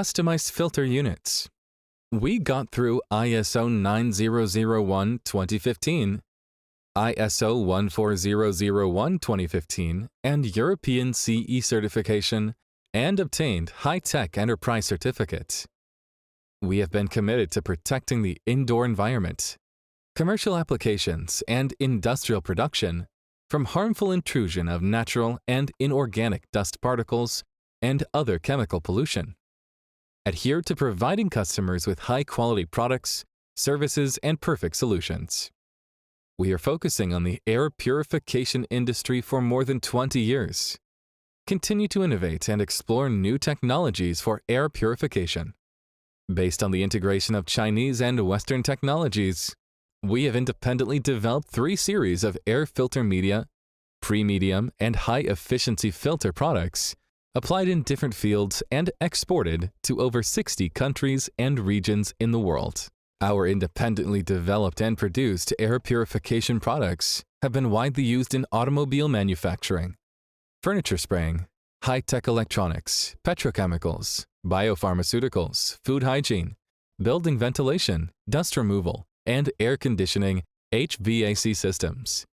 customized filter units. We got through ISO 9001:2015, ISO 14001:2015, and European CE certification, and obtained high-tech enterprise certificate. We have been committed to protecting the indoor environment, commercial applications, and industrial production from harmful intrusion of natural and inorganic dust particles and other chemical pollution. Adhere to providing customers with high-quality products, services, and perfect solutions. We are focusing on the air purification industry for more than 20 years. Continue to innovate and explore new technologies for air purification. Based on the integration of Chinese and Western technologies, we have independently developed 3 series of air filter media, pre-medium, and high-efficiency filter products applied in different fields and exported to over 60 countries and regions in the world. Our independently developed and produced air purification products have been widely used in automobile manufacturing, furniture spraying, high-tech electronics, petrochemicals, biopharmaceuticals, food hygiene, building ventilation, dust removal, and air conditioning HVAC systems.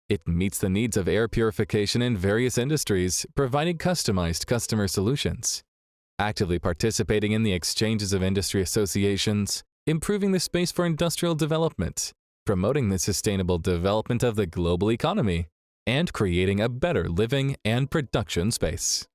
It meets the needs of air purification in various industries, providing customized customer solutions, actively participating in the exchanges of industry associations, improving the space for industrial development, promoting the sustainable development of the global economy, and creating a better living and production space.